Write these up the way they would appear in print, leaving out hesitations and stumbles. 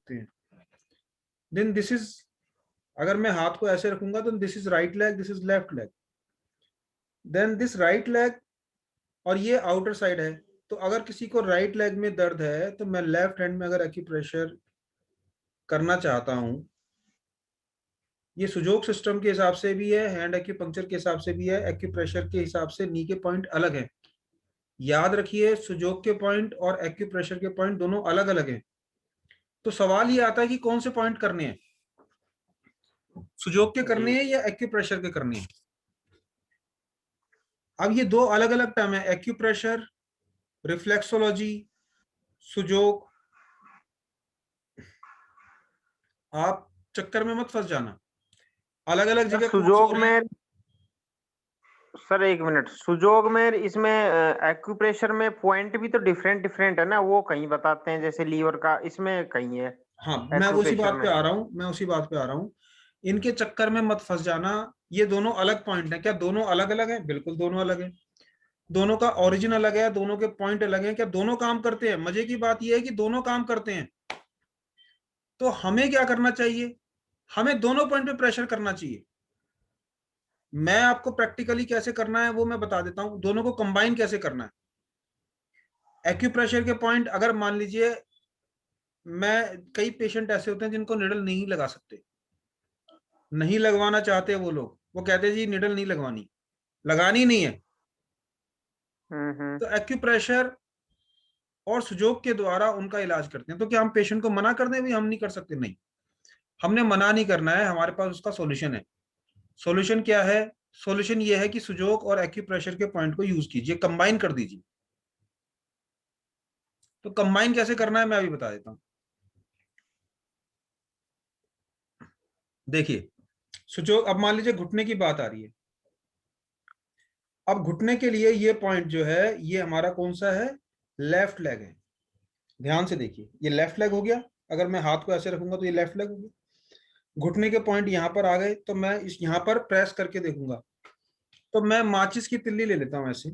सकते हैं। Then this is, अगर मैं हाथ को ऐसे रखूंगा तो this is right leg, this is left leg, then this right leg, और ये आउटर साइड है। तो अगर किसी को राइट लेग में दर्द है तो मैं लेफ्ट हैंड में अगर एक्यूप्रेशर करना चाहता हूं, ये सुजोग सिस्टम के हिसाब से भी है, हैंड एक्यूपंक्चर के हिसाब से भी है, एक्यूप्रेशर के हिसाब से नी के पॉइंट अलग है। याद रखिए, सुजोग के पॉइंट और एक्यूप्रेशर के पॉइंट दोनों अलग अलग हैं। तो सवाल ये आता है कि कौन से पॉइंट करने हैं, सुजोग के करने जी हैं या एक्यूप्रेशर के करने हैं। अब ये दो अलग अलग टर्म है, एक्यूप्रेशर, रिफ्लेक्सोलॉजी, सुजोग। आप चक्कर में मत फंस जाना, अलग अलग सर, जगह कोर्स हो सुजोग रहे हैं। में, सर एक मिनट, सुजोग में इसमें एक्यूप्रेशर में पॉइंट भी तो डिफरेंट डिफरेंट है ना, वो कहीं बताते हैं जैसे लीवर का, इसमें कहीं है हाँ, मैं उसी एक्यूप्रेशर बात पे में। आ रहा हूँ, मैं उसी बात पे आ रहा हूँ। इनके चक्कर में मत फंस जाना। ये दोनों अलग पॉइंट हैं क्या? दोनों अलग अलग हैं? बिल्कुल दोनों अलग हैं। दोनों का ओरिजिन अलग है, दोनों के पॉइंट अलग हैं। क्या दोनों काम करते हैं? मजे की बात यह है कि दोनों काम करते हैं। तो हमें क्या करना चाहिए? हमें दोनों पॉइंट पे प्रेशर करना चाहिए। मैं आपको प्रैक्टिकली कैसे करना है वो मैं बता देता हूं, दोनों को कंबाइन कैसे करना है। एक्यूप्रेशर के पॉइंट, अगर मान लीजिए, मैं, कई पेशेंट ऐसे होते हैं जिनको निडल नहीं लगा सकते, नहीं लगवाना चाहते वो लोग, वो कहते हैं जी निडल नहीं लगवानी, लगानी नहीं है। हम्म। तो एक्यूप्रेशर और सुजोग के द्वारा उनका इलाज करते हैं। तो क्या हम पेशेंट को मना कर दें भी हम नहीं कर सकते? नहीं, हमने मना नहीं करना है, हमारे पास उसका सॉल्यूशन है। सॉल्यूशन क्या है? सॉल्यूशन ये है कि सुजोग और एक्यूप्रेशर के पॉइंट को यूज कीजिए, कंबाइन कर दीजिए। तो कंबाइन कैसे करना है मैं अभी बता देता हूं। देखिए, सुजोग, अब मान लीजिए घुटने की बात आ रही है। अब घुटने के लिए ये पॉइंट जो है, ये हमारा कौन सा है? लेफ्ट लेग है। ध्यान से देखिए, ये लेफ्ट लेग हो गया। अगर मैं हाथ को ऐसे रखूंगा तो ये लेफ्ट लेग हो गया। घुटने के पॉइंट यहाँ पर आ गए, तो मैं इस यहाँ पर प्रेस करके देखूंगा। तो मैं माचिस की तिल्ली ले लेता हूँ ऐसे,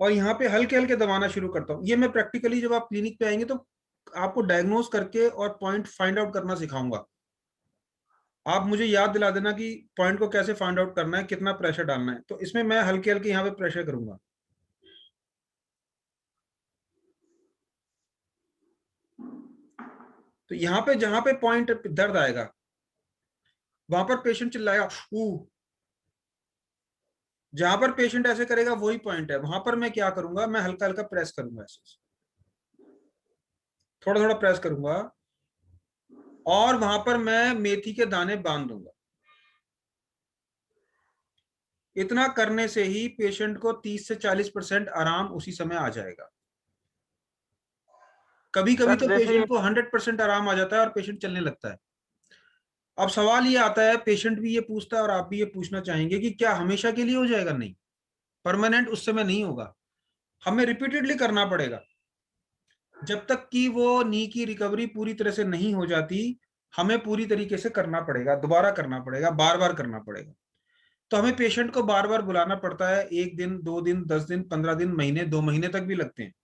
और यहाँ पे हल्के हल्के दबाना शुरू करता हूँ। ये मैं प्रैक्टिकली जब आप क्लिनिक पे आएंगे तो आपको डायग्नोज करके और पॉइंट फाइंड आउट करना सिखाऊंगा। आप मुझे याद दिला देना कि पॉइंट को कैसे फाइंड आउट करना है, कितना प्रेशर डालना है। तो इसमें मैं हल्के हल्के यहाँ पे प्रेशर करूंगा। तो यहाँ पे जहां पे पॉइंट दर्द आएगा वहां पर पेशेंट चिल्लाएगा ऊ। जहां पर पेशेंट ऐसे करेगा वही पॉइंट है, वहां पर मैं क्या करूंगा? मैं हल्का हल्का प्रेस करूंगा ऐसे, थोड़ा थोड़ा प्रेस करूंगा, और वहां पर मैं मेथी के दाने बांध दूंगा। इतना करने से ही पेशेंट को 30 से 40% आराम उसी समय आ जाएगा। कभी कभी सर तो जैसे, पेशेंट को 100% आराम आ जाता है और पेशेंट चलने लगता है। अब सवाल ये आता है, पेशेंट भी ये पूछता है और आप भी ये पूछना चाहेंगे कि क्या हमेशा के लिए हो जाएगा? नहीं, परमानेंट उस समय नहीं होगा। हमें रिपीटेडली करना पड़ेगा जब तक कि वो नी की रिकवरी पूरी तरह से नहीं हो जाती। हमें पूरी तरीके से करना पड़ेगा, दोबारा करना पड़ेगा, बार बार करना पड़ेगा। तो हमें पेशेंट को बार बार बुलाना पड़ता है, 1 दिन, 2 दिन, 10 दिन, 15 दिन, महीने, 2 महीने तक भी लगते हैं।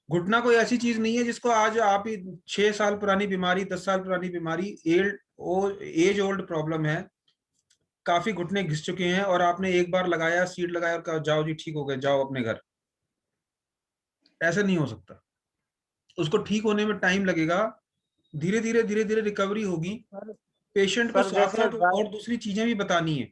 घुटना कोई ऐसी चीज नहीं है जिसको आज आप ही, 6 साल पुरानी बीमारी, 10 साल पुरानी बीमारी, एज ओल्ड प्रॉब्लम है, काफी घुटने घिस चुके हैं, और आपने एक बार लगाया, सीड लगाया और कहा जाओ जी ठीक हो गए, जाओ अपने घर। ऐसा नहीं हो सकता, उसको ठीक होने में टाइम लगेगा। धीरे धीरे धीरे धीरे रिकवरी होगी। सर, पेशेंट को सर साथ जैसे साथ और दूसरी चीजें भी बतानी है,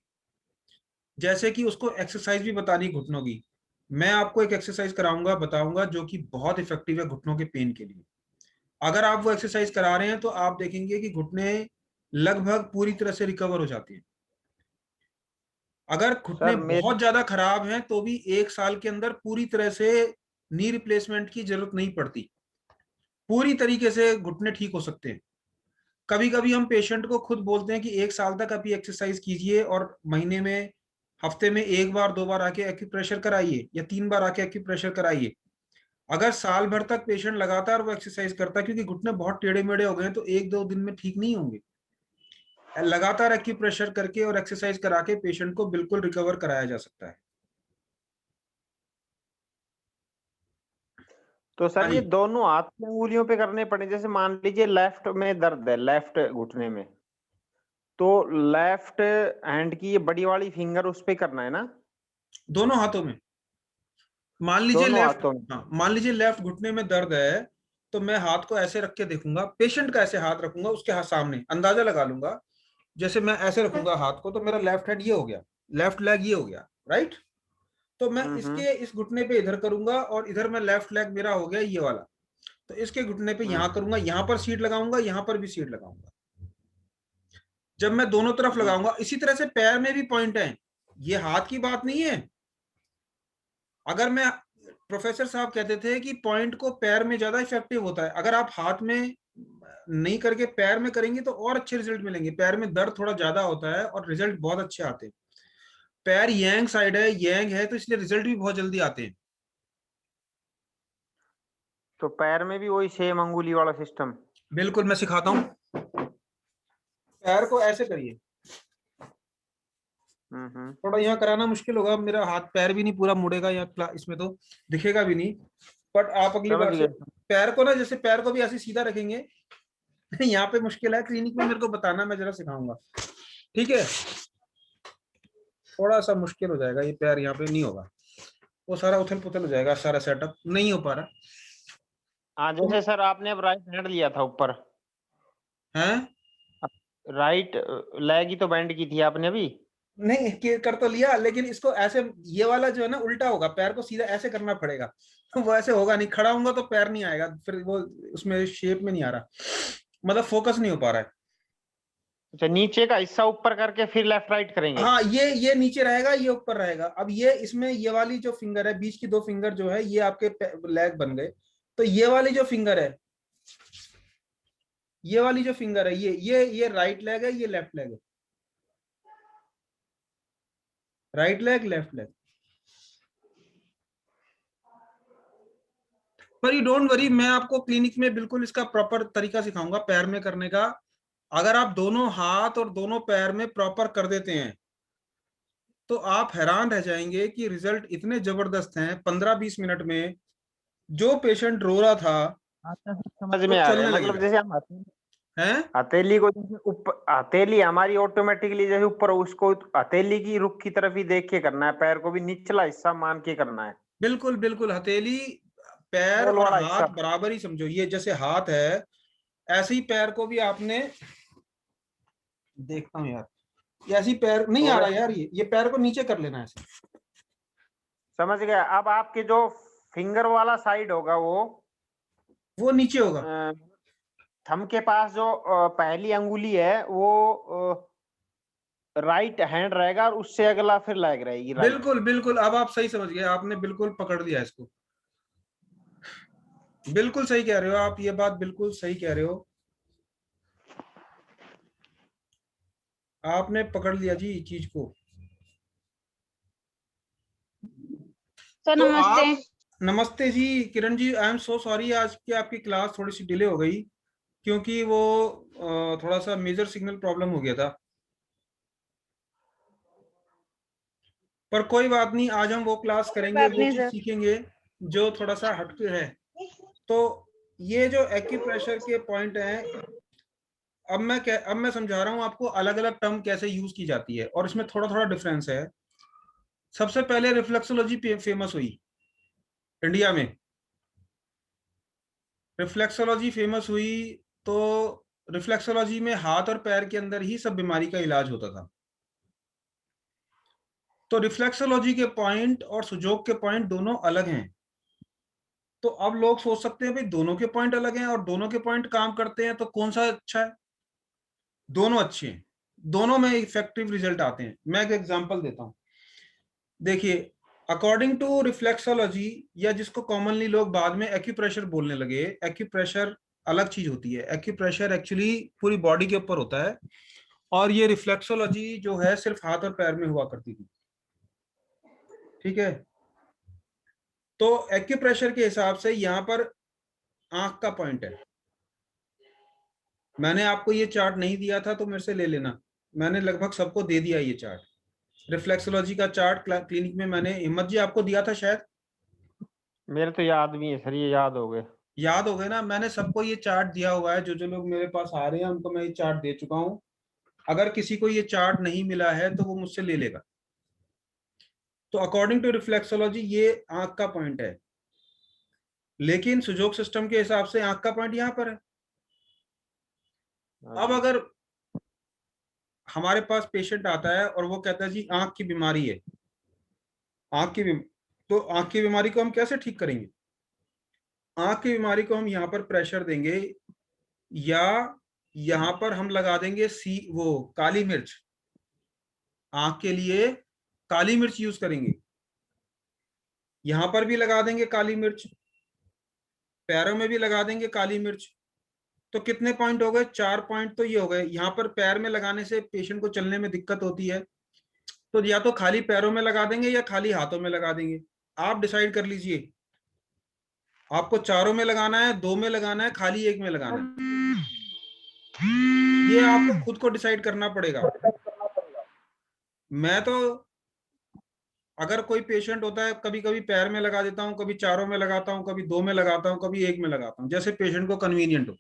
जैसे कि उसको एक्सरसाइज भी बतानी घुटनों की। मैं आपको एक एक्सरसाइज कराऊंगा, बताऊंगा, जो कि बहुत इफेक्टिव है घुटनों के पेन के लिए। अगर आप वो एक्सरसाइज करा रहे हैं तो आप देखेंगे कि घुटने लगभग पूरी तरह से रिकवर हो जाती है। अगर घुटने सर बहुत मेरे, ज्यादा खराब हैं तो भी 1 साल के अंदर पूरी तरह से नी रिप्लेसमेंट की जरूरत नहीं पड़ती, पूरी तरीके से घुटने ठीक हो सकते हैं। कभी कभी हम पेशेंट को खुद बोलते हैं कि 1 साल तक आप ये एक्सरसाइज कीजिए, और महीने में, हफ्ते में 1 बार 2 बार आके एक्यूप्रेशर कराइए, या 3 बार आके एक्यूप्रेशर कराइए। अगर साल भर तक पेशेंट लगातार वो एक्सरसाइज करता है, क्योंकि घुटने बहुत टेढ़े मेढ़े हो गए हैं, तो 1-2 दिन में ठीक नहीं होंगे। लगातार एक्यूप्रेशर करके और एक्सरसाइज करा के पेशेंट को बिल्कुल रिकवर कराया जा सकता है। तो हाँ सर जी, ये दोनों हाथ की अंगुलियों पे करने पड़े, जैसे मान लीजिए लेफ्ट में दर्द है, लेफ्ट घुटने में, तो लेफ्ट हैंड की ये बड़ी वाली फिंगर उस पे करना है ना? दोनों हाथों में। मान लीजिए दोनों लेफ्ट, हाथों में। हाँ मान लीजिए लेफ्ट घुटने में दर्द है, तो मैं हाथ को ऐसे रख के देखूंगा, पेशेंट का ऐसे हाथ रखूंगा उसके हाथ सामने, अंदाजा लगा लूंगा। जैसे मैं ऐसे रखूंगा हाथ को, तो मेरा लेफ्ट हैंड ये हो गया, लेफ्ट लेग ये हो गया, राइट। तो मैं हम्म। इसके इस घुटने पे इधर करूंगा, और इधर मैं लेफ्ट लेग मेरा हो गया ये वाला, तो इसके घुटने पे हम्म। यहाँ करूंगा, यहाँ पर सीट लगाऊंगा, यहाँ पर भी सीट लगाऊंगा। जब मैं दोनों तरफ हम्म। लगाऊंगा, इसी तरह से पैर में भी पॉइंट है, ये हाथ की बात नहीं है। अगर मैं, प्रोफेसर साहब कहते थे कि पॉइंट को पैर में ज्यादा इफेक्टिव होता है, अगर आप हाथ में नहीं करके पैर में करेंगे तो और अच्छे रिजल्ट मिलेंगे। पैर में दर्द थोड़ा ज्यादा होता है और रिजल्ट बहुत अच्छे आते हैं। पैर यांग साइड है, यांग है, तो इसलिए रिजल्ट भी बहुत जल्दी आते हैं। तो पैर में भी वही सेम अंगुली वाला सिस्टम? बिल्कुल, मैं सिखाता हूँ। पैर को ऐसे करिए, हम्म। थोड़ा यहाँ कराना मुश्किल होगा, मेरा हाथ पैर भी नहीं पूरा मुड़ेगा या इसमें तो दिखेगा भी नहीं, बट आप अगली समझ बार से गए। पैर को ना, जैसे पैर को भी ऐसे सीधा रखेंगे। यहाँ पे मुश्किल है, क्लिनिक में मेरे को बताना, मैं जरा सिखाऊंगा, ठीक है। थोड़ा सा मुश्किल हो जाएगा, ये पैर यहाँ पे नहीं होगा, वो सारा उथल पुथल हो जाएगा, सारा सेटअप नहीं हो पा रहा। हाँ, तो जैसे सर आपने अब राइट हैंड लिया था ऊपर, है, राइट लेग ही तो बैंड की थी आपने अभी। नहीं कर तो लिया, लेकिन इसको ऐसे, ये वाला जो है ना उल्टा होगा, पैर को सीधा ऐसे करना पड़ेगा। वो ऐसे होगा नहीं, खड़ा होऊंगा तो पैर नहीं आएगा, फिर वो उसमें शेप में नहीं आ रहा, मतलब फोकस नहीं हो पा रहा है। अच्छा, नीचे का हिस्सा ऊपर करके फिर लेफ्ट राइट करेंगे? हाँ, ये नीचे रहेगा, ये ऊपर रहेगा। अब ये इसमें ये वाली जो फिंगर है, बीच की दो फिंगर जो है, ये आपके लेग बन गए। तो ये वाली जो फिंगर है, ये वाली जो फिंगर है, ये राइट लेग है, ये लेफ्ट लेग है, राइट लेग लेफ्ट लेग। पर यू डोंट वरी, मैं आपको क्लिनिक में बिल्कुल इसका प्रॉपर तरीका सिखाऊंगा पैर में करने का। अगर आप दोनों हाथ और दोनों पैर में प्रॉपर कर देते हैं, तो आप हैरान रह जाएंगे कि रिजल्ट इतने जबरदस्त हैं। 15-20 मिनट में जो पेशेंट रो रहा था, अच्छा सर, समझ वो में आ गया। चलने मतलब लगेगा। जैसे हम हैं, हथेली को जैसे ऊपर, हथेली हमारी ऑटोमेटिकली जैसे ऊपर, उसको हथेली की रुख की तरफ ही देख के करना है, पैर को भी निचला हिस्सा मान के करना है, बिल्कुल बिल्कुल, हथेली पैर स्मॉल और वाला हाथ हिस्सा। बराबर ही समझो। ये जैसे हाथ है, ऐसे ही पैर को भी आपने, देखता हूँ यार, ये ऐसे ही पैर नहीं तो आ रहा वैसे यार, ये पैर को नीचे कर लेना है ऐसे। समझ गया। अब आपके जो फिंगर वाला साइड होगा वो वो नीचे होगा। थंब के पास जो पहली अंगुली है वो राइट हैंड रहेगा, और उससे अगला फिर लेग रहेगी राइट। बिल्कुल बिल्कुल, अब आप सही समझ गए, आपने बिल्कुल पकड़ लिया इसको। बिल्कुल सही कह रहे हो आप, ये बात बिल्कुल सही कह रहे हो, आपने पकड़ लिया जी चीज को। सर तो नमस्ते। आप, नमस्ते जी Kiran ji, I am so sorry, आज की आपकी क्लास थोड़ी सी डिले हो गई, क्योंकि वो थोड़ा सा मेजर सिग्नल प्रॉब्लम हो गया था। पर कोई बात नहीं, आज हम वो क्लास कोई करेंगे, बात वो नहीं चीज सर। सीखेंगे जो थोड़ा सा हटके है। तो ये जो एक्यूप्रेशर के पॉइंट हैं, अब मैं समझा रहा हूँ आपको अलग अलग टर्म कैसे यूज की जाती है, और इसमें थोड़ा थोड़ा डिफरेंस है। सबसे पहले रिफ्लेक्सोलॉजी फेमस हुई इंडिया में। रिफ्लेक्सोलॉजी फेमस हुई, तो रिफ्लेक्सोलॉजी में हाथ और पैर के अंदर ही सब बीमारी का इलाज होता था। तो रिफ्लेक्सोलॉजी के पॉइंट और सुजोग के पॉइंट दोनों अलग हैं। तो अब लोग सोच सकते हैं भाई दोनों के पॉइंट अलग हैं और दोनों के पॉइंट काम करते हैं, तो कौन सा अच्छा है? दोनों अच्छे हैं, दोनों में इफेक्टिव रिजल्ट आते हैं। मैं एक एग्जांपल देता हूं, देखिए। अकॉर्डिंग टू रिफ्लेक्सोलॉजी, या जिसको कॉमनली लोग बाद में एक्यूप्रेशर बोलने लगे, एक्यूप्रेशर अलग चीज होती है। एक्यूप्रेशर एक्चुअली पूरी बॉडी के ऊपर होता है, और ये रिफ्लेक्सोलॉजी जो है सिर्फ हाथ और पैर में हुआ करती थी, ठीक है। तो एक्यूप्रेशर के हिसाब से यहाँ पर आंख का पॉइंट है। मैंने आपको ये चार्ट नहीं दिया था तो मेरे से ले लेना, मैंने लगभग सबको दे दिया ये चार्ट। रिफ्लेक्सोलॉजी का चार्ट क्लिनिक में मैंने, हिम्मत जी आपको दिया था शायद। मेरे तो याद भी है सर, ये याद हो गए। याद हो गए ना, मैंने सबको ये चार्ट दिया हुआ है, जो जो लोग मेरे पास आ रहे हैं उनको मैं ये चार्ट दे चुका हूं। अगर किसी को ये चार्ट नहीं मिला है तो वो मुझसे ले लेगा। तो अकॉर्डिंग टू रिफ्लेक्सोलॉजी ये आंख का पॉइंट है, लेकिन सुजोग सिस्टम के हिसाब से आंख का पॉइंट यहां पर है। हाँ अब जी। अगर हमारे पास पेशेंट आता है और वो कहता है जी आंख की बीमारी है, आंख की तो आंख की बीमारी को हम कैसे ठीक करेंगे? आंख की बीमारी को हम यहाँ पर प्रेशर देंगे, या यहाँ पर हम लगा देंगे वो काली मिर्च। आंख के लिए काली मिर्च यूज करेंगे, यहां पर भी लगा देंगे काली मिर्च, पैरों में भी लगा देंगे काली मिर्च। तो कितने पॉइंट हो गए? 4 पॉइंट तो ये हो गए। यहाँ पर पैर में लगाने से पेशेंट को चलने में दिक्कत होती है, तो या तो खाली पैरों में लगा देंगे या खाली हाथों में लगा देंगे। आप डिसाइड कर लीजिए, आपको चारों में लगाना है, 2 में लगाना है, खाली 1 में लगाना है। ये आपको खुद को डिसाइड करना पड़ेगा। मैं तो अगर कोई पेशेंट होता है, कभी कभी पैर में लगा देता हूँ, कभी चारों में लगाता हूँ, कभी 2 में लगाता हूँ, कभी 1 में लगाता हूँ, जैसे पेशेंट को कन्वीनियंट हो।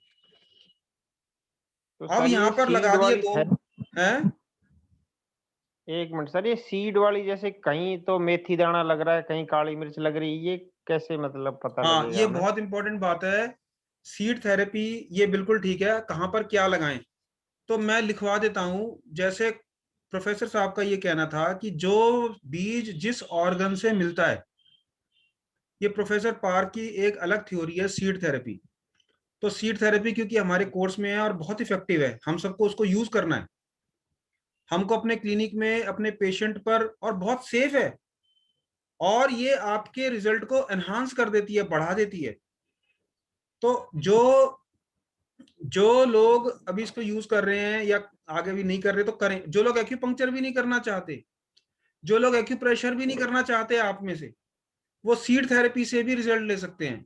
तो अब सर यहाँ ये पर लगा सीड दिए वाली 2 है, हैं। एक मिनट सर, ये सीड वाली जैसे कहीं तो मेथी दाना लग रहा है, कहीं काली मिर्च लग रही है, ये कैसे मतलब पता हाँ, ये लगेगा हमें? बहुत इंपॉर्टेंट बात है। सीड थेरेपी ये बिल्कुल ठीक है, कहाँ पर क्या लगाएं तो मैं लिखवा देता हूं। जैसे प्रोफेसर साहब का ये कहना था कि जो बीज जिस ऑर्गन से मिलता है, ये प्रोफेसर पार की एक अलग थ्योरी है सीड थेरेपी। तो सीड थेरेपी क्योंकि हमारे कोर्स में है और बहुत इफेक्टिव है, हम सबको उसको यूज करना है। हमको अपने क्लिनिक में अपने पेशेंट पर, और बहुत सेफ है, और ये आपके रिजल्ट को एनहांस कर देती है, बढ़ा देती है। तो जो लोग अभी इसको यूज कर रहे हैं या आगे भी नहीं कर रहे तो करें। जो लोग एक्यूपंक्चर भी नहीं करना चाहते, जो लोग एक्यूप्रेशर भी नहीं करना चाहते आप में से, वो सीड थेरेपी से भी रिजल्ट ले सकते हैं।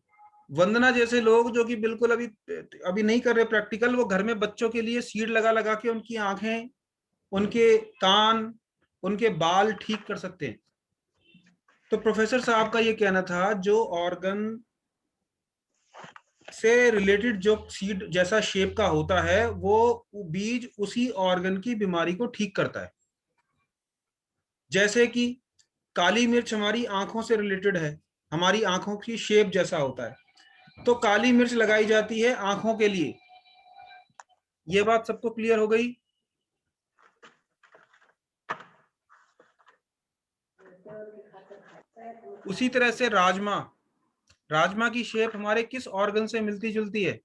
वंदना जैसे लोग जो कि बिल्कुल अभी अभी नहीं कर रहे प्रैक्टिकल, वो घर में बच्चों के लिए सीड लगा लगा के उनकी आंखें, उनके कान, उनके बाल ठीक कर सकते हैं। तो प्रोफेसर साहब का ये कहना था, जो ऑर्गन से रिलेटेड जो सीड जैसा शेप का होता है, वो बीज उसी ऑर्गन की बीमारी को ठीक करता है। जैसे कि काली मिर्च हमारी आंखों से रिलेटेड है, हमारी आंखों की शेप जैसा होता है, तो काली मिर्च लगाई जाती है आंखों के लिए। ये बात सबको क्लियर हो गई? उसी तरह से राजमा, राजमा की शेप हमारे किस ऑर्गन से मिलती जुलती है?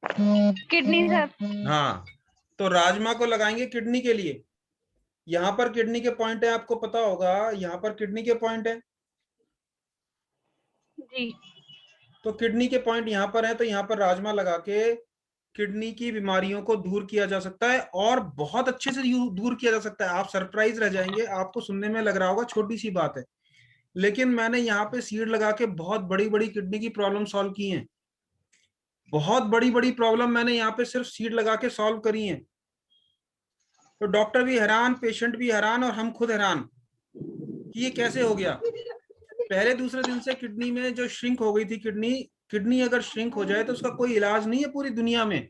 Kidney sir. हाँ, तो राजमा को लगाएंगे किडनी के लिए। यहाँ पर किडनी के पॉइंट है, आपको पता होगा, यहाँ पर किडनी के पॉइंट है। जी। तो किडनी के पॉइंट यहाँ पर है, तो यहाँ पर राजमा लगा के किडनी की बीमारियों को दूर किया जा सकता है, और बहुत अच्छे से दूर किया जा सकता है। आप सरप्राइज रह जाएंगे, आपको सुनने में लग रहा होगा छोटी सी बात है, लेकिन मैंने यहाँ पे सीड लगा के बहुत बड़ी बड़ी किडनी की प्रॉब्लम सॉल्व की है। बहुत बड़ी बड़ी प्रॉब्लम मैंने यहाँ पे सिर्फ सीड लगा के सॉल्व करी है। तो डॉक्टर भी हैरान, पेशेंट भी हैरान, और हम खुद हैरान कि ये कैसे हो गया। पहले दूसरे दिन से किडनी में जो श्रिंक हो गई थी, किडनी किडनी अगर श्रिंक हो जाए तो उसका कोई इलाज नहीं है पूरी दुनिया में।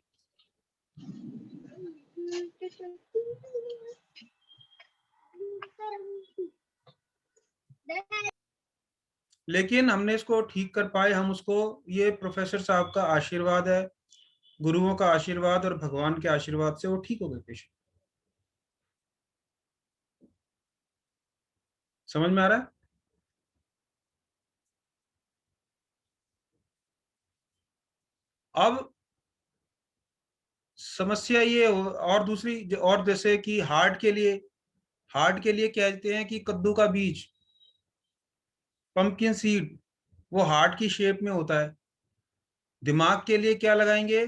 लेकिन हमने इसको ठीक कर पाए, हम उसको, ये प्रोफेसर साहब का आशीर्वाद है, गुरुओं का आशीर्वाद और भगवान के आशीर्वाद से वो ठीक हो गए पेशेंट। समझ में आ रहा है? अब समस्या ये और दूसरी, और जैसे कि हार्ट के लिए कहते हैं कि कद्दू का बीज, पंपकिन सीड, वो हार्ट की शेप में होता है। दिमाग के लिए क्या लगाएंगे?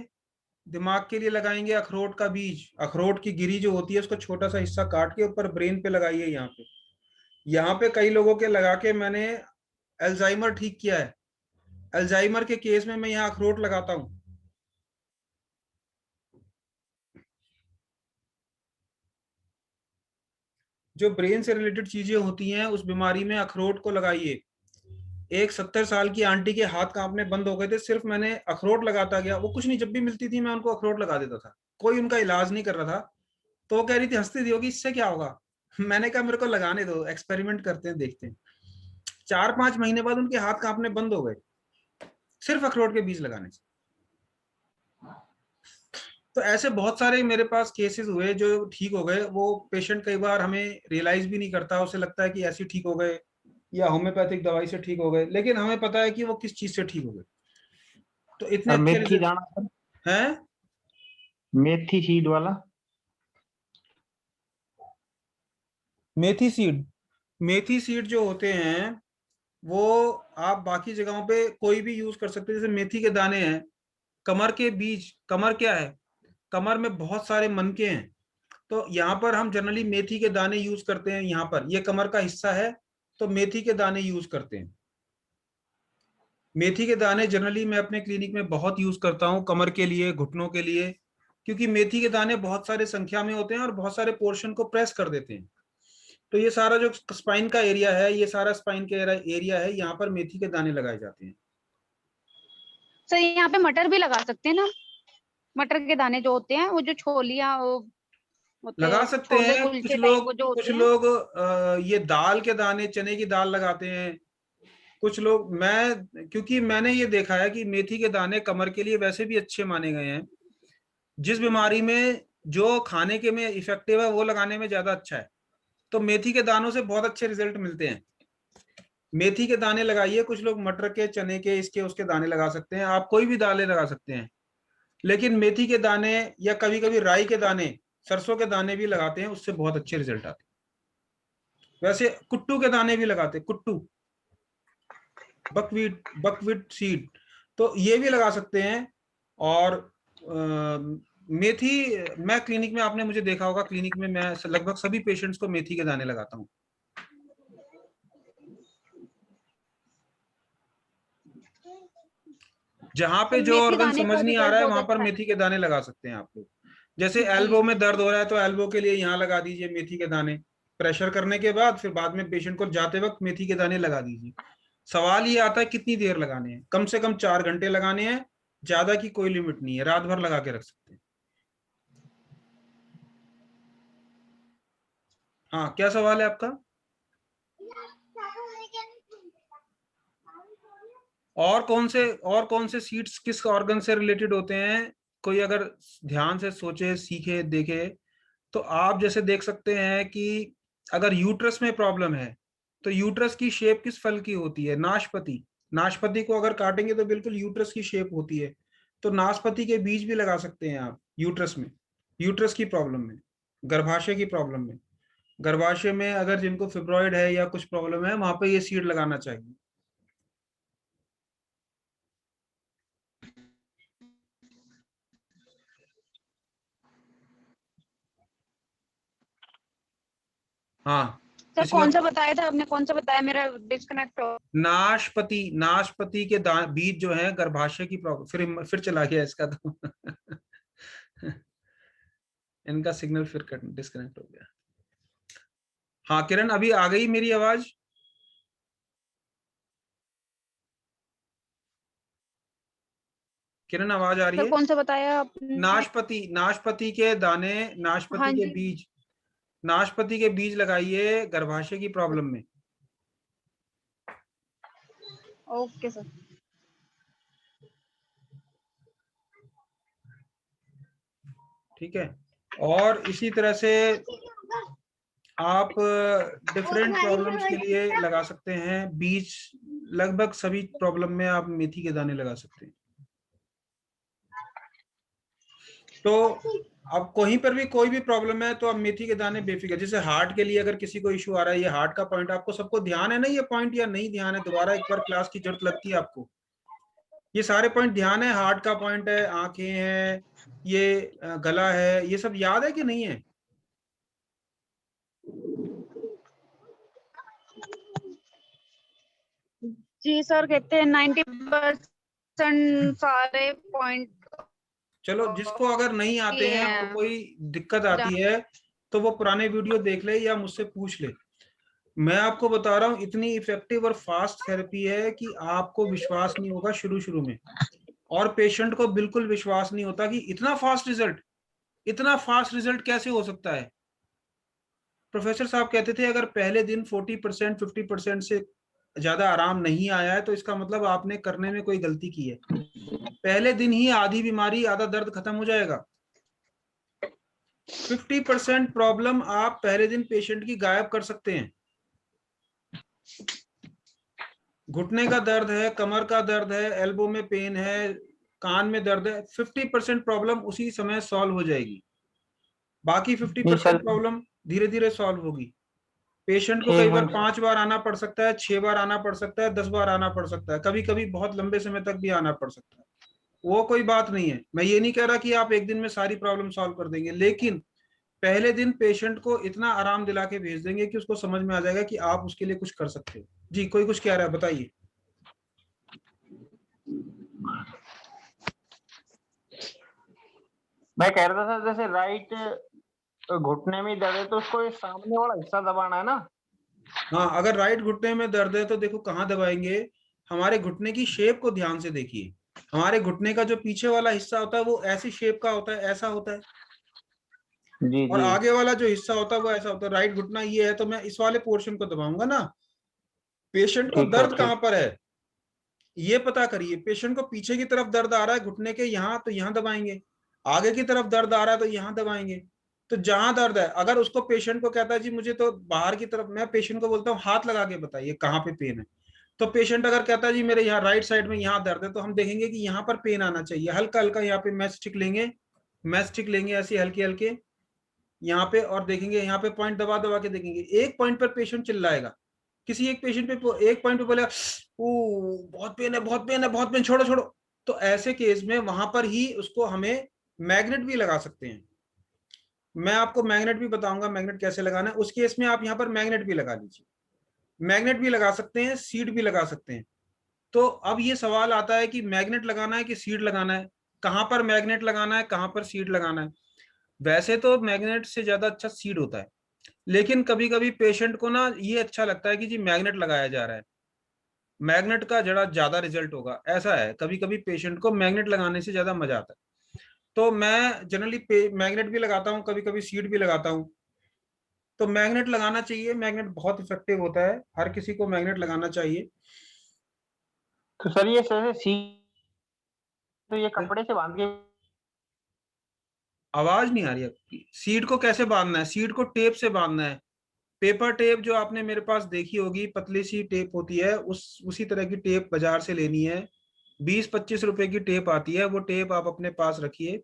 दिमाग के लिए लगाएंगे अखरोट का बीज। अखरोट की गिरी जो होती है उसको छोटा सा हिस्सा काट के ऊपर ब्रेन पे लगाइए। यहाँ पे, यहाँ पे कई लोगों के लगा के मैंने अल्जाइमर ठीक किया है। अल्जाइमर के केस में मैं यहाँ अखरोट लगाता हूँ। जो ब्रेन से रिलेटेड चीजें होती हैं उस बीमारी में अखरोट को लगाइए। एक 70 साल की आंटी के हाथ कांपने बंद हो गए थे, सिर्फ मैंने अखरोट लगाता गया। वो कुछ नहीं, जब भी मिलती थी मैं उनको अखरोट लगा देता था, कोई उनका इलाज नहीं कर रहा था। तो वो कह रही थी, हंसती थी, होगी इससे क्या होगा। मैंने कहा मेरे को लगाने दो, एक्सपेरिमेंट करते हैं, देखते हैं। 4-5 महीने बाद उनके हाथ कांपने बंद हो गए, सिर्फ अखरोट के बीज लगाने से। तो ऐसे बहुत सारे मेरे पास केसेस हुए जो ठीक हो गए। वो पेशेंट कई बार हमें रियलाइज भी नहीं करता, उसे लगता है कि ऐसे ठीक हो गए या होम्योपैथिक दवाई से ठीक हो गए, लेकिन हमें पता है कि वो किस चीज से ठीक हो गए। तो इतने अच्छे मेथी रिजल्ट दाना सर, हैं। मेथी सीड वाला। मेथी सीड, मेथी सीड जो होते हैं वो आप बाकी जगहों पे कोई भी यूज कर सकते हैं। जैसे मेथी के दाने हैं, कमर के बीज, कमर क्या है, कमर में बहुत सारे मनके हैं। तो यहाँ पर हम जनरली मेथी के दाने यूज करते हैं। यहाँ पर ये कमर का हिस्सा है, तो मेथी के दाने यूज करते हैं। मेथी के दाने जनरली मैं अपने क्लिनिक में बहुत यूज करता हूँ, कमर के लिए, घुटनों के लिए, क्योंकि मेथी के दाने बहुत सारे संख्या में होते हैं और बहुत सारे पोर्शन को प्रेस कर देते हैं। तो ये सारा जो स्पाइन का एरिया है, ये सारा स्पाइन का एरिया है, यहाँ पर मेथी के दाने लगाए जाते हैं। सर यहाँ पे मटर भी लगा सकते हैं ना, मटर के दाने जो होते हैं, वो जो छोलियां वो होते लगा हैं, सकते छोले हैं कुलचे टाइप वो जो कुछ होते हैं। लोग ये दाल के दाने, चने की दाल लगाते हैं। कुछ लोग, मैं क्योंकि मैंने ये देखा है कि मेथी के दाने कमर के लिए वैसे भी अच्छे माने गए हैं। जिस बीमारी में जो खाने के में इफेक्टिव है वो लगाने में ज्यादा अच्छा है। तो मेथी के दानों से बहुत अच्छे रिजल्ट मिलते हैं। मेथी के दाने लगाइए। कुछ लोग मटर के, चने के, इसके उसके दाने लगा सकते हैं, आप कोई भी दाने लगा सकते हैं। लेकिन मेथी के दाने या कभी कभी राई के दाने, सरसों के दाने भी लगाते हैं, उससे बहुत अच्छे रिजल्ट आते हैं। वैसे कुट्टू के दाने भी लगाते हैं, कुट्टू, बकवीट सीड, तो ये भी लगा सकते हैं। और मेथी, मैं क्लिनिक में, आपने मुझे देखा होगा क्लिनिक में मैं लगभग सभी पेशेंट्स को मेथी के दाने लगाता हूँ। जहां पे सर जो मेथी ऑर्गन दाने समझ का नहीं आ रिजल्ट रहा है बहुत वहां पर अच्छा है। मेथी के दाने लगा सकते हैं आप लोग। जैसे जी एल्बो में दर्द हो रहा है तो एल्बो के लिए यहाँ लगा दीजिए मेथी के दाने, प्रेशर करने के बाद फिर बाद में पेशेंट को जाते वक्त मेथी के दाने लगा दीजिए। सवाल ये आता है कितनी देर लगाने हैं, कम से कम 4 घंटे लगाने हैं, ज्यादा की कोई लिमिट नहीं है, रात भर लगा के रख सकते हैं। हाँ, क्या सवाल है आपका? और कौन से सीड्स किस ऑर्गन से रिलेटेड होते हैं, कोई अगर ध्यान से सोचे, सीखे, देखे, तो आप जैसे देख सकते हैं कि अगर यूट्रस में प्रॉब्लम है तो यूट्रस की शेप किस फल की होती है? नाशपाती। नाशपाती को अगर काटेंगे तो बिल्कुल यूट्रस की शेप होती है। तो नाशपाती के बीज भी लगा सकते हैं आप यूट्रस में, यूट्रस की प्रॉब्लम में, गर्भाशय की प्रॉब्लम में। गर्भाशय में अगर जिनको फिब्रॉइड है या कुछ प्रॉब्लम है, वहां पे ये सीड लगाना चाहिए। हाँ, सर किसी कौन और? सा बताया था आपने, कौन सा बताया, मेरा डिस्कनेक्ट हो। नाशपति, नाशपति के बीज जो है गर्भाशय की प्रॉब्लम, फिर चला गया इसका तो इनका सिग्नल फिर डिस्कनेक्ट हो गया। हाँ किरण, अभी आ गई मेरी आवाज? किरण, आवाज आ रही सर है? कौन सा बताया आपने। नाशपति, नाशपति के दाने, हाँ नाशपति के जी। बीज, नाशपति के बीज लगाइए गर्भाशय की प्रॉब्लम में। Okay sir. ठीक है। और इसी तरह से आप डिफरेंट प्रॉब्लम्स के लिए लगा सकते हैं बीज। लगभग सभी प्रॉब्लम में आप मेथी के दाने लगा सकते हैं। तो अब कहीं पर भी कोई भी प्रॉब्लम है तो अब मेथी के दाने बेफिक्र। जैसे हार्ट के लिए अगर किसी को इशू आ रहा है, ये हार्ट का पॉइंट आपको सबको ध्यान है ना, ये पॉइंट, या नहीं ध्यान है? दोबारा एक बार क्लास की जरूरत लगती है आपको? ये सारे पॉइंट ध्यान है? हार्ट का पॉइंट है, आंखें हैं, ये गला है, ये सब याद है कि नहीं है? जी सर, कहते हैं 90% सारे पॉइंट चलो, जिसको अगर नहीं आते हैं और कोई दिक्कत आती है तो वो पुराने वीडियो देख ले या मुझसे पूछ ले। मैं आपको बता रहा हूँ इतनी इफेक्टिव और फास्ट थेरेपी है कि आपको विश्वास नहीं होगा शुरू शुरू में, और पेशेंट को बिल्कुल विश्वास नहीं होता कि इतना फास्ट रिजल्ट कैसे हो सकता है। प्रोफेसर साहब कहते थे अगर पहले दिन 40% 50% से ज्यादा आराम नहीं आया है तो इसका मतलब आपने करने में कोई गलती की है। पहले दिन ही आधी बीमारी आधा दर्द खत्म हो जाएगा। 50% प्रॉब्लम आप पहले दिन पेशेंट की गायब कर सकते हैं। घुटने का दर्द है, कमर का दर्द है, एल्बो में पेन है, कान में दर्द है, 50% प्रॉब्लम उसी समय सॉल्व हो जाएगी। बाकी 50% प्रॉब्लम धीरे धीरे सॉल्व होगी। पेशेंट को कई बार 5 बार आना पड़ सकता है, 6 बार आना पड़ सकता है, 10 बार आना पड़ सकता है, कभी कभी बहुत लंबे समय तक भी आना पड़ सकता है। वो कोई बात नहीं है। मैं ये नहीं कह रहा कि आप एक दिन में सारी प्रॉब्लम सॉल्व कर देंगे, लेकिन पहले दिन पेशेंट को इतना आराम दिला के भेज देंगे कि उसको समझ में आ जाएगा कि आप उसके लिए कुछ कर सकते हो। जी, कोई कुछ कह रहा है, बताइए। मैं कह रहा था जैसे राइट घुटने में दर्द है तो उसको सामने वाला हिस्सा दबाना है ना? हाँ, अगर राइट घुटने में दर्द है तो देखो कहाँ दबाएंगे। हमारे घुटने की शेप को ध्यान से देखिए। हमारे घुटने का जो पीछे वाला हिस्सा होता है वो ऐसी शेप का होता है, ऐसा होता है। जी और जी। आगे वाला जो हिस्सा होता है वो ऐसा होता है। राइट घुटना ये है तो मैं इस वाले पोर्शन को दबाऊंगा ना। पेशेंट को ठीक है, दर्द कहाँ पर है ये पता करिए। पेशेंट को पीछे की तरफ दर्द आ रहा है घुटने के यहाँ, तो यहाँ दबाएंगे। आगे की तरफ दर्द आ रहा है तो यहाँ दबाएंगे। तो जहां दर्द है, अगर उसको पेशेंट को कहता है जी मुझे तो बाहर की तरफ, मैं पेशेंट को बोलता हूँ हाथ लगा के बताइए कहाँ पे पेन है। तो पेशेंट अगर कहता है जी मेरे यहाँ राइट साइड में यहाँ दर्द है, तो हम देखेंगे कि यहाँ पर पेन आना चाहिए। हल्का हल्का यहाँ पे मैच स्टिक लेंगे ऐसे हल्के हल्के यहाँ पे, और देखेंगे यहाँ पे पॉइंट दबा दबा के देखेंगे। एक पॉइंट पर पेशेंट चिल्लाएगा, किसी एक पेशेंट पे एक पॉइंट पे बोलेगा ओ बहुत पेन है, बहुत पेन है, बहुत पेन, छोड़ो छोड़ो। तो ऐसे केस में वहां पर ही उसको हमें मैग्नेट भी लगा सकते हैं। मैं आपको मैग्नेट भी बताऊंगा मैग्नेट कैसे लगाना है। उस केस में आप यहाँ पर मैग्नेट भी लगा लीजिए। मैग्नेट भी लगा सकते हैं, सीड भी लगा सकते हैं। तो अब ये सवाल आता है कि मैग्नेट लगाना है कि सीड लगाना है, कहां पर मैग्नेट लगाना है, कहां पर सीड लगाना है। वैसे तो मैग्नेट से ज्यादा अच्छा सीड होता है, लेकिन कभी कभी पेशेंट को ना ये अच्छा लगता है कि जी मैग्नेट लगाया जा रहा है, मैग्नेट का जरा ज्यादा रिजल्ट होगा। ऐसा है, कभी कभी पेशेंट को मैग्नेट लगाने से ज्यादा मजा आता है। तो मैं जनरली मैग्नेट भी लगाता हूँ, कभी कभी सीड भी लगाता हूँ। तो मैग्नेट लगाना चाहिए, मैग्नेट बहुत इफेक्टिव होता है, हर किसी को मैग्नेट लगाना चाहिए। तो सर ये सर तो ये कपड़े से बांध के आवाज नहीं आ रही आपकी। सीड को कैसे बांधना है? सीड को टेप से बांधना है। पेपर टेप जो आपने मेरे पास देखी होगी, पतली सी टेप होती है, उसी तरह की टेप बाजार से लेनी है। 20-25 रुपए की टेप आती है, वो टेप आप अपने पास रखिए।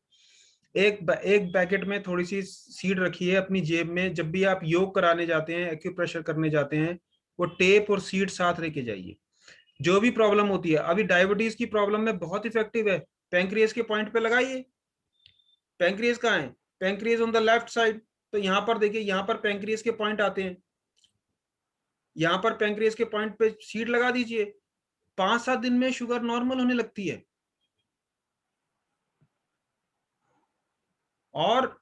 एक पैकेट में थोड़ी सी सीड रखिए अपनी जेब में। जब भी आप योग कराने जाते हैं, एक्यूप्रेशर करने जाते हैं, वो टेप और सीड साथ लेके जाइए। जो भी प्रॉब्लम होती है, अभी डायबिटीज की प्रॉब्लम में बहुत इफेक्टिव है। पैंक्रियास के पॉइंट पे लगाइए। पैंक्रियास कहाँ है? Pancreas on the left side. तो यहाँ पर देखिए, यहाँ पर पैंक्रियास के पॉइंट आते हैं। यहाँ पर पैंक्रियास के पॉइंट पे सीड लगा दीजिए। 5-7 दिन में शुगर नॉर्मल होने लगती है। और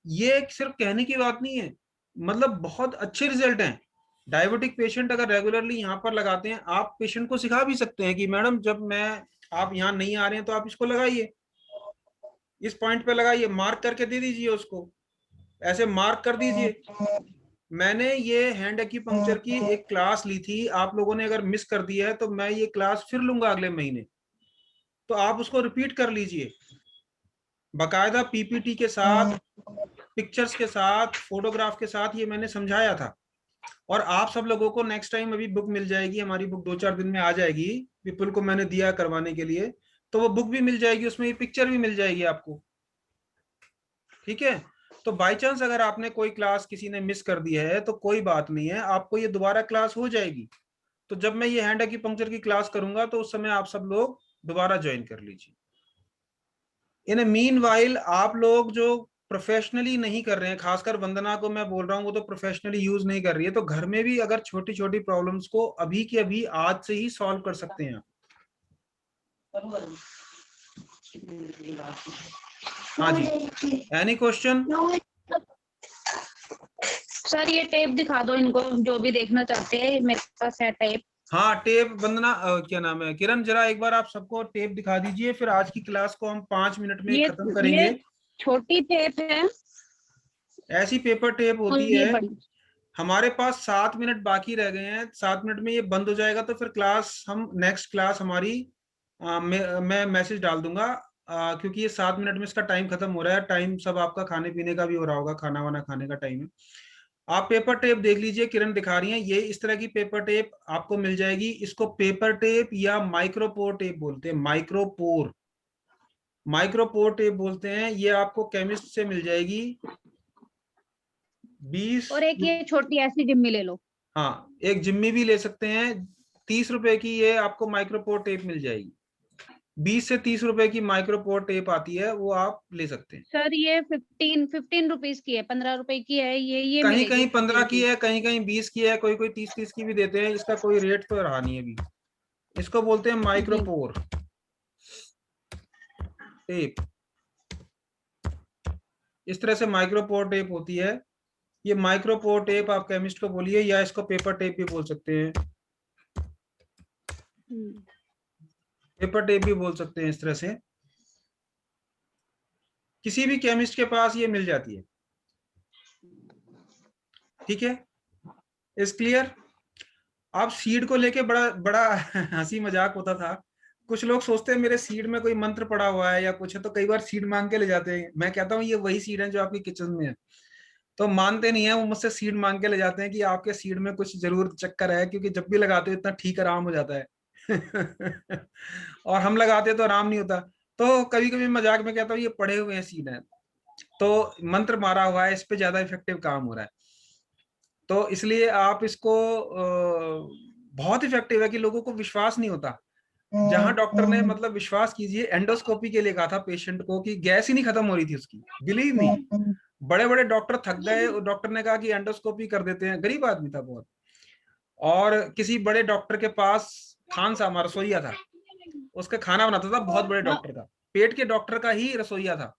ये सिर्फ कहने की बात नहीं है, मतलब बहुत अच्छे रिजल्ट हैं। डायबिटिक पेशेंट अगर रेगुलरली यहाँ पर लगाते हैं, आप पेशेंट को सिखा भी सकते हैं कि मैडम जब मैं आप यहाँ नहीं आ रहे हैं तो आप इसको लगाइए, इस पॉइंट पे लगाइए, मार्क करके दे दीजिए उसको, ऐसे मार्क कर दीजिए। मैंने ये हैंड एक्यूपंक्चर की एक क्लास ली थी, आप लोगों ने अगर मिस कर दिया है तो मैं ये क्लास फिर लूंगा अगले महीने, तो आप उसको रिपीट कर लीजिए बाकायदा पीपीटी के साथ, पिक्चर्स के साथ, फोटोग्राफ के साथ। ये मैंने समझाया था। और आप सब लोगों को नेक्स्ट टाइम अभी बुक मिल जाएगी, हमारी बुक 2-4 दिन में आ जाएगी। विपुल को मैंने दिया करवाने के लिए, तो वो बुक भी मिल जाएगी, उसमें ये पिक्चर भी मिल जाएगी आपको। ठीक है? तो बाई चांस अगर आपने कोई क्लास किसी ने मिस कर दी है तो कोई बात नहीं है, आपको ये दोबारा क्लास हो जाएगी। तो जब मैं ये हैंड एक्यूपंक्चर की क्लास करूंगा तो उस समय आप सब लोग दोबारा ज्वाइन कर लीजिए। इन ए मीन वाइल आप लोग जो प्रोफेशनली नहीं कर रहे हैं, खासकर वंदना को मैं बोल रहा हूँ, वो तो प्रोफेशनली यूज नहीं कर रही है, तो घर में भी अगर छोटी छोटी प्रॉब्लम्स को अभी के अभी आज से ही सॉल्व कर सकते हैं। हाँ जी, एनी क्वेश्चन? सर ये टेप दिखा दो इनको, जो भी देखना चाहते हैं, मेरे पास है टेप। हाँ टेप, वंदना क्या नाम है, किरण, जरा एक बार आप सबको टेप दिखा दीजिए, फिर आज की क्लास को हम 5 मिनट में खत्म ये करेंगे। छोटी टेप है ऐसी पेपर टेप और होती ये है। बड़ी। हमारे पास 7 मिनट बाकी रह गए हैं, 7 मिनट में ये बंद हो जाएगा, तो फिर क्लास हम नेक्स्ट क्लास हमारी मैं मैसेज डाल दूंगा, क्योंकि ये 7 मिनट में इसका टाइम खत्म हो रहा है। टाइम सब आपका खाने पीने का भी हो रहा होगा, खाना वाना खाने का टाइम है। आप पेपर टेप देख लीजिए, किरण दिखा रही हैं, ये इस तरह की पेपर टेप आपको मिल जाएगी। इसको पेपर टेप या माइक्रोपोर टेप बोलते हैं, माइक्रोपोर टेप बोलते हैं। ये आपको केमिस्ट से मिल जाएगी 20। और एक ये छोटी ऐसी जिम्मी ले लो। हाँ, एक जिम्मी भी ले सकते हैं, 30 रुपए की ये आपको माइक्रोपोर टेप मिल जाएगी। 20 से 30 रुपए की माइक्रोपोर टेप आती है, वो आप ले सकते हैं। सर ये 15 रुपीज की है, 15 रुपए की है ये कहीं मिलेगी कहीं 15 की 50 है, कहीं कहीं 20 की है, कोई कोई 30 की भी देते हैं। इसका कोई रेट तो रहा नहीं है अभी। इसको बोलते हैं जी। Micropore tape. इस तरह से माइक्रोपोर टेप होती है। ये माइक्रोपोर टेप आप केमिस्ट को बोलिए, या इसको पेपर टेप भी बोल सकते हैं, पेपर टेप भी बोल सकते हैं। इस तरह से किसी भी केमिस्ट के पास ये मिल जाती है। ठीक है, इज क्लियर। आप सीड को लेके बड़ा बड़ा हंसी मजाक होता था। कुछ लोग सोचते हैं मेरे सीड में कोई मंत्र पड़ा हुआ है या कुछ है, तो कई बार सीड मांग के ले जाते हैं। मैं कहता हूँ ये वही सीड है जो आपके किचन में है। तो मानते नहीं है, वो मुझसे सीड मांग के ले जाते हैं कि आपके सीड में कुछ जरूर चक्कर है, क्योंकि जब भी लगाते हो इतना ठीक आराम हो जाता है और हम लगाते हैं तो आराम नहीं होता। तो कभी कभी मजाक में कहता हूँ ये पड़े हुए हैं सीड है, तो मंत्र मारा हुआ है, इस पे ज्यादा इफेक्टिव काम हो रहा है। तो इसलिए आप इसको बहुत इफेक्टिव है कि लोगों को विश्वास नहीं होता। जहां डॉक्टर ने, मतलब विश्वास कीजिए, एंडोस्कोपी के लिए कहा था पेशेंट को कि गैस ही नहीं खत्म हो रही थी उसकी, बिलीव मी। बड़े बड़े डॉक्टर थक गए, डॉक्टर ने कहा कि एंडोस्कोपी कर देते हैं। गरीब आदमी था बहुत, और किसी बड़े डॉक्टर के पास खान सामा रसोईया था, उसका खाना बनाता था, बहुत बड़े डॉक्टर का, पेट के डॉक्टर का ही रसोईया था।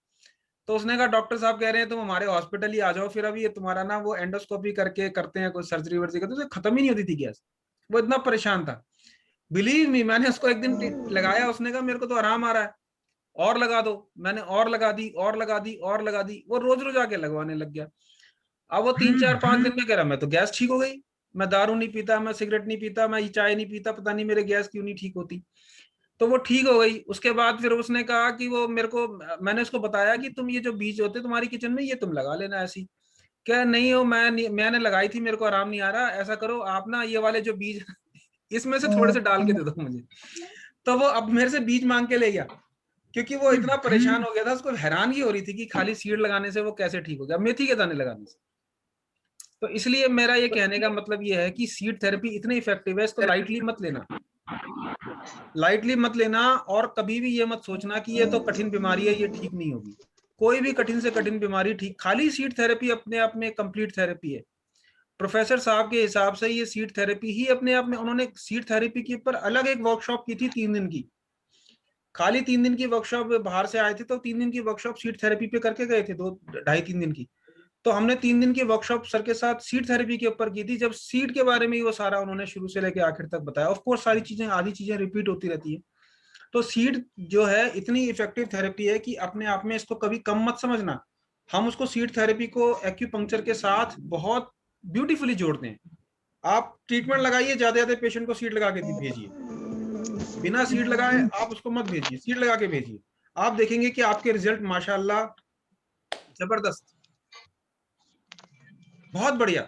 तो उसने कहा डॉक्टर साहब कह रहे हैं तुम हमारे हॉस्पिटल ही आ जाओ, फिर अभी ये तुम्हारा ना वो एंडोस्कोपी करके करते हैं, कोई सर्जरी वर्जरी करते, तो खत्म ही नहीं होती थी गैस। वो इतना परेशान था, बिलीव मी। मैंने उसको एक दिन लगाया, उसने कहा मेरे को तो आराम आ रहा है, और लगा दो। मैंने और लगा दी, और लगा दी, और लगा दी। वो रोज रोज आके लगवाने लग गया। अब वो 3 4 5 दिन में कह रहा मैं तो गैस ठीक हो गई, मैं दारू नहीं पीता, मैं सिगरेट नहीं पीता, मैं चाय नहीं पीता, पता नहीं मेरे गैस क्यों नहीं ठीक होती। तो वो ठीक हो गई। उसके बाद फिर उसने कहा कि वो मेरे को, मैंने उसको बताया कि तुम ये जो बीज होते तुम्हारी किचन में, ये तुम लगा लेना ऐसी। क्या नहीं हो, मैंने लगाई थी, मेरे को आराम नहीं आ रहा। ऐसा करो आप ना ये वाले जो बीज इसमें से थोड़े से डाल के दे दो मुझे। तो वो अब मेरे से बीज मांग के ले गया, क्योंकि वो इतना परेशान हो गया था, उसको हैरानगी हो रही थी कि खाली सीड लगाने से वो कैसे ठीक हो गया, मेथी के दाने लगाने से। तो इसलिए मेरा ये कहने का मतलब ये है कि सीड थेरेपी इतनी इफेक्टिव है, इसको लाइटली मत लेना, लाइटली मत लेना। और कभी भी ये मत सोचना कि ये तो कठिन बीमारी है, ये ठीक नहीं होगी। कोई भी कठिन से कठिन बीमारी ठीक, खाली सीड थेरेपी अपने आप में कंप्लीट थेरेपी है। प्रोफेसर साहब के हिसाब से ये सीड थेरेपी ही अपने आप में, उन्होंने सीड थेरेपी के ऊपर अलग एक वर्कशॉप की थी 3 दिन की। खाली 3 दिन की वर्कशॉप, बाहर से आए थे तो 3 दिन की वर्कशॉप सीड थेरेपी पे करके गए थे, 2 2.5 3 दिन की। तो हमने 3 दिन की वर्कशॉप सर के साथ सीड थेरेपी के ऊपर की थी, जब सीड के बारे में ही वो सारा उन्होंने शुरू से लेकर आखिर तक बताया। ऑफ कोर्स सारी चीजें, आधी चीजें रिपीट होती रहती है। तो सीड जो है इतनी इफेक्टिव थेरेपी है कि अपने आप में इसको कभी कम मत समझना। हम उसको सीड थेरेपी को एक्यूपंक्चर के साथ बहुत ब्यूटीफुली जोड़ते हैं। आप ट्रीटमेंट लगाइए, ज्यादा ज्यादा पेशेंट को सीड लगा के भेजिए, बिना सीड लगाए आप उसको मत भेजिए, सीड लगा के भेजिए। आप देखेंगे कि आपके रिजल्ट माशाल्लाह जबरदस्त, बहुत बढ़िया।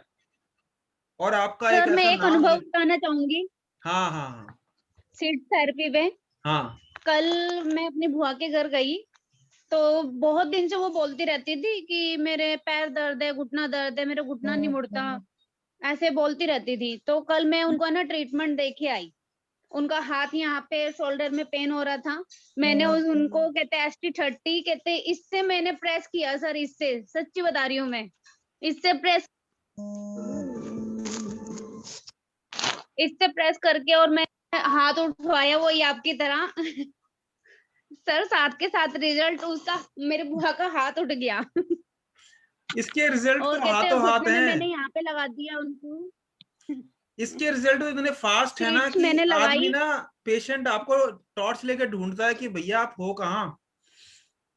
और आपका एक सर मैं ऐसा एक नाम अनुभव है। बताना चाहूंगी हाँ हाँ हाँ सीड थेरेपी पे। हाँ कल मैं अपनी बुआ के घर गई, तो बहुत दिन से वो बोलती रहती थी कि मेरे पैर दर्द है, घुटना दर्द है, मेरा घुटना नहीं मुड़ता, ऐसे बोलती रहती थी। तो कल मैं उनको ना ट्रीटमेंट देके आई। उनका हाथ यहाँ पे शोल्डर में पेन हो रहा था। मैंने उनको कहते ST30 कहते, इससे मैंने प्रेस किया सर, इससे सच्ची बता रही हूँ मैं, इससे प्रेस करके और मैं हाथ उठवाया वही आपकी तरह सर साथ के साथ रिजल्ट उसका, मेरे बुआ का हाथ उठ गया इसके रिजल्ट और तो कहते हैं हाथों हाथ घुटने में हैं। मैंने यहाँ पे लगा दिया उनको। इसके रिजल्ट इतने फास्ट है ना शीट्स कि मैंने आदमी लगाई। ना, पेशेंट आपको टॉर्च लेके ढूंढता है कि भैया आप हो कहाँ।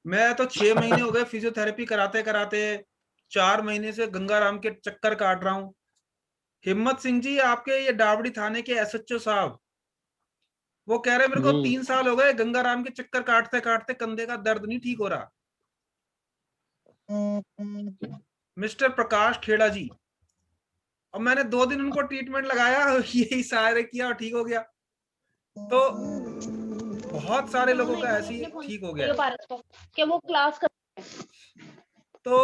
मैं तो 6 महीने हो गए फिजियोथेरेपी कराते कराते, 4 महीने से गंगाराम के चक्कर काट रहा हूँ। हिम्मत सिंह जी, आपके ये डावड़ी थाने के एसएचओ साहब, वो कह रहे मेरे को 3 साल हो गए गंगाराम के चक्कर काटते काटते कंधे का दर्द नहीं ठीक हो रहा। मिस्टर प्रकाश खेड़ा जी, और मैंने 2 दिन उनको ट्रीटमेट लगाया, यही सहारे किया और ठीक हो गया। तो बहुत सारे लोगों का ऐसे ही ठीक हो गया है। कि वो क्लास कर। तो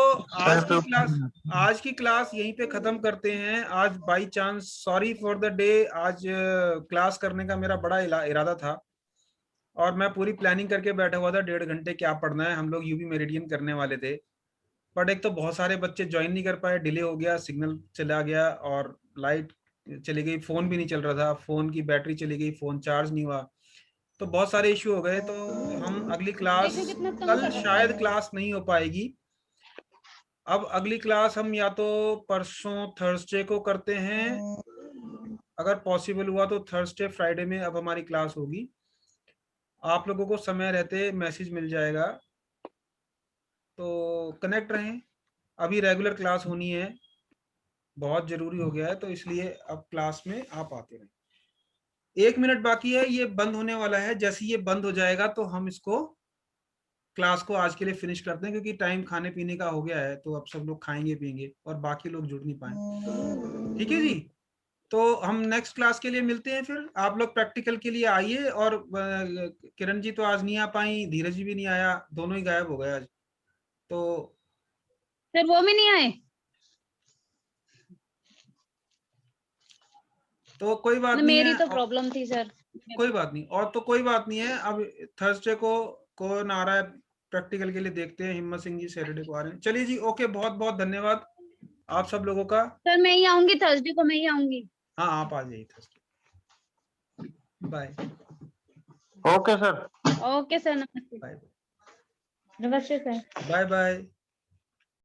आज की क्लास यहीं पे खत्म करते हैं। आज by chance, sorry for the day, आज क्लास करने का मेरा बड़ा इरादा था और मैं पूरी प्लानिंग करके बैठा हुआ था 1.5 घंटे क्या पढ़ना है। हम लोग यूबी मेरिडियन करने वाले थे, बट एक तो बहुत सारे बच्चे ज्वाइन नहीं कर पाए, डिले हो गया, सिग्नल चला गया और लाइट चली गई, फोन भी नहीं चल रहा था, फोन की बैटरी चली गई, फोन चार्ज नहीं हुआ, तो बहुत सारे इश्यू हो गए। तो हम अगली क्लास, देखो कितना तंग कल कर रहा शायद है। क्लास नहीं हो पाएगी। अब अगली क्लास हम या तो परसों थर्सडे को करते हैं, अगर पॉसिबल हुआ तो थर्सडे फ्राइडे में अब हमारी क्लास होगी। आप लोगों को समय रहते मैसेज मिल जाएगा, तो कनेक्ट रहें। अभी रेगुलर क्लास होनी है, बहुत जरूरी हो गया है, तो इसलिए अब क्लास में आप आते रहें। 1 मिनट बाकी है, ये बंद होने वाला है। जैसे ये बंद हो जाएगा तो हम इसको, क्लास को आज के लिए फिनिश करते हैं, क्योंकि टाइम खाने पीने का हो गया है, तो अब सब लोग खाएंगे पिएंगे और बाकी लोग जुड़ नहीं पाए। ठीक है जी, तो हम नेक्स्ट क्लास के लिए मिलते हैं। फिर आप लोग प्रैक्टिकल के लिए आइए। और किरण जी तो आज नहीं आ पाई, धीरज जी भी नहीं आया, दोनों ही गायब हो गए आज। तो फिर वो भी नहीं आए। तो कोई बात नहीं मेरी है, तो प्रॉब्लम थी सर। कोई बात नहीं, और तो कोई बात नहीं है। अब थर्सडे को कौन आ रहा है प्रैक्टिकल के लिए देखते हैं। हिम्मत सिंह जी सैटरडे को आ रहे हैं। चलिए जी, ओके, बहुत बहुत धन्यवाद आप सब लोगों का। सर मैं ही आऊंगी थर्सडे को, मैं ही आऊंगी। हाँ, आप आ जाइए Thursday. Bye okay sir. Okay sir, नमस्ते। बाय नमस्ते सर। Bye bye.